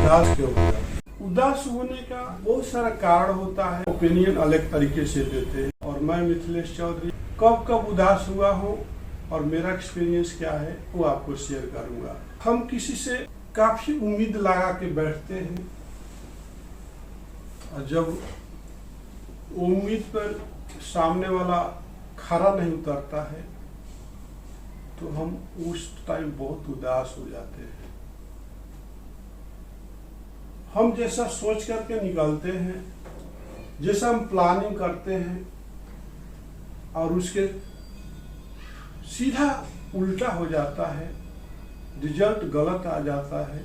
उदास क्यों हो जाते हैं? उदास होने का बहुत सारा कारण होता है, ओपिनियन अलग तरीके से देते हैं। और मैं मिथिलेश चौधरी कब कब उदास हुआ हूँ और मेरा एक्सपीरियंस क्या है वो आपको शेयर करूंगा। हम किसी से काफी उम्मीद लगा के बैठते हैं और जब उम्मीद पर सामने वाला खरा नहीं उतरता है तो हम उस टाइम बहुत उदास हो जाते हैं। हम जैसा सोच करके निकलते हैं, जैसा हम प्लानिंग करते हैं और उसके सीधा उल्टा हो जाता है, रिजल्ट गलत आ जाता है,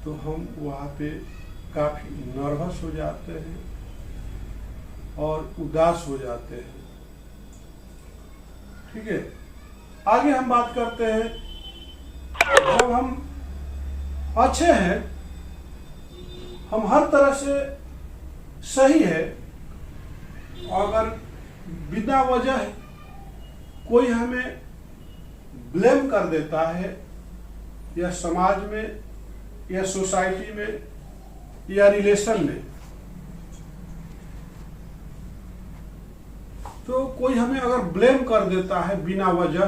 तो हम वहाँ पे काफी नर्वस हो जाते हैं और उदास हो जाते हैं। ठीक है, आगे हम बात करते हैं। जब हम अच्छे हैं, हम हर तरह से सही है, अगर बिना वजह कोई हमें ब्लेम कर देता है या समाज में या सोसाइटी में या रिलेशन में, तो कोई हमें अगर ब्लेम कर देता है बिना वजह,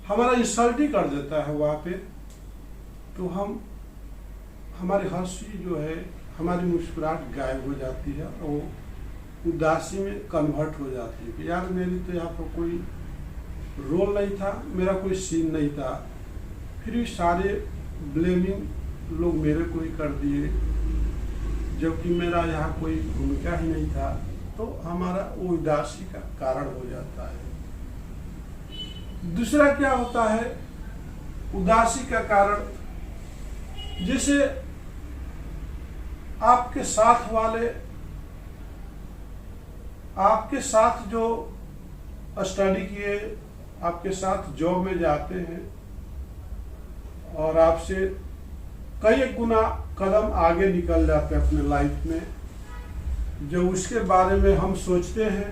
हमारा इंसल्ट ही कर देता है वहाँ पे, तो हमारी हंसी जो है, हमारी मुस्कुराहट गायब हो जाती है और उदासी में कन्वर्ट हो जाती है कि यार मेरी तो यहाँ पर कोई रोल नहीं था, मेरा कोई सीन नहीं था, फिर भी सारे ब्लेमिंग लोग मेरे को ही कर दिए, जबकि मेरा यहाँ कोई भूमिका ही नहीं था। तो हमारा वो उदासी का कारण हो जाता है। दूसरा क्या होता है उदासी का कारण, जैसे आपके साथ वाले, आपके साथ जो स्टडी किए, आपके साथ जॉब में जाते हैं और आपसे कई गुना कदम आगे निकल जाते हैं अपने लाइफ में, जो उसके बारे में हम सोचते हैं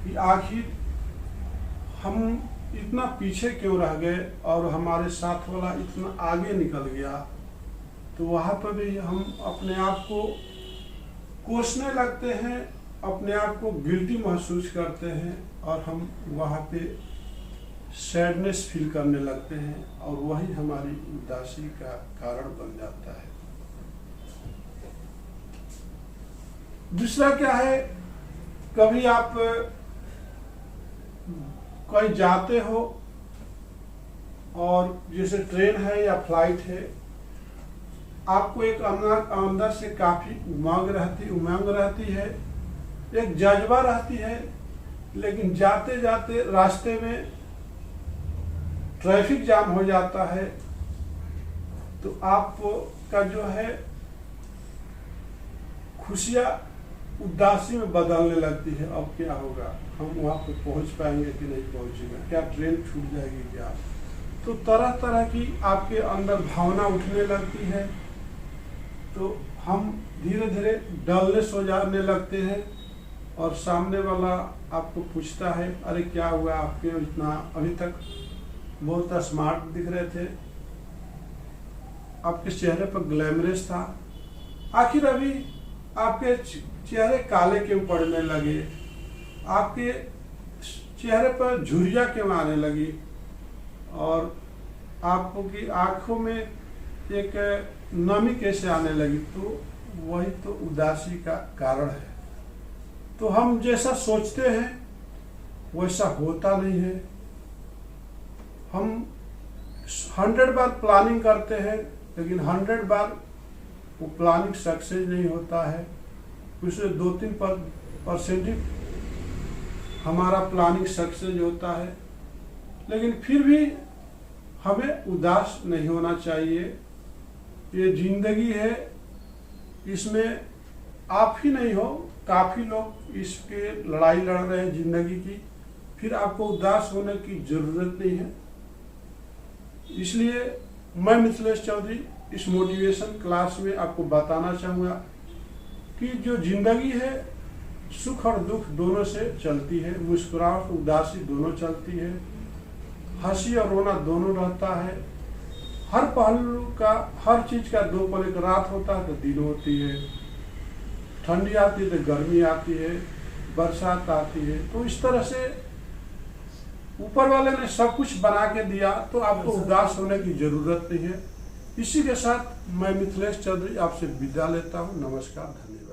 कि आखिर हम इतना पीछे क्यों रह गए और हमारे साथ वाला इतना आगे निकल गया, तो वहाँ पर भी हम अपने आप को कोसने लगते हैं, अपने आप को गिल्टी महसूस करते हैं और हम वहाँ पे सैडनेस फील करने लगते हैं और वही हमारी उदासी का कारण बन जाता है। दूसरा क्या है, कभी आप कहीं जाते हो और जैसे ट्रेन है या फ्लाइट है, आपको एक अंदर से काफी उमंग रहती है, एक जज्बा रहती है, लेकिन जाते जाते रास्ते में ट्रैफिक जाम हो जाता है, तो आपको का जो है खुशियाँ उदासी में बदलने लगती है। अब क्या होगा, हम वहाँ पे पहुँच पाएंगे कि नहीं पहुँचेंगे, क्या ट्रेन छूट जाएगी क्या, तो तरह तरह की आपके अंदर भावना उठने लगती है। तो हम धीरे धीरे डलनेस हो जाने लगते हैं और सामने वाला आपको पूछता है, अरे क्या हुआ, आपके इतना अभी तक बहुत स्मार्ट दिख रहे थे, आपके चेहरे पर ग्लैमरस था, आखिर अभी आपके चेहरे काले क्यों पड़ने लगे, आपके चेहरे पर झुर्रियाँ क्यों आने लगी और आपको की आंखों में एक नमी कैसे आने लगी, तो वही तो उदासी का कारण है। तो हम जैसा सोचते हैं वैसा होता नहीं है। हम 100 बार प्लानिंग करते हैं, लेकिन 100 बार वो प्लानिंग सक्सेस नहीं होता है। उसमें 2-3% ही हमारा प्लानिंग सक्सेस होता है, लेकिन फिर भी हमें उदास नहीं होना चाहिए। ये जिंदगी है, इसमें आप ही नहीं हो, काफी लोग इसके लड़ाई लड़ रहे हैं जिंदगी की, फिर आपको उदास होने की जरूरत नहीं है। इसलिए मैं मिथिलेश चौधरी इस मोटिवेशन क्लास में आपको बताना चाहूँगा कि जो जिंदगी है सुख और दुख दोनों से चलती है, मुस्कुराहट उदासी दोनों चलती है, हंसी और रोना दोनों रहता है। हर पहलू का, हर चीज का दो पहलू, एक रात होता है तो दिन होती है, ठंडी आती है तो गर्मी आती है, बरसात आती है। तो इस तरह से ऊपर वाले ने सब कुछ बना के दिया, तो आपको उदास होने की जरूरत नहीं है। इसी के साथ मैं मिथिलेश चौधरी आपसे विदा लेता हूँ। नमस्कार, धन्यवाद।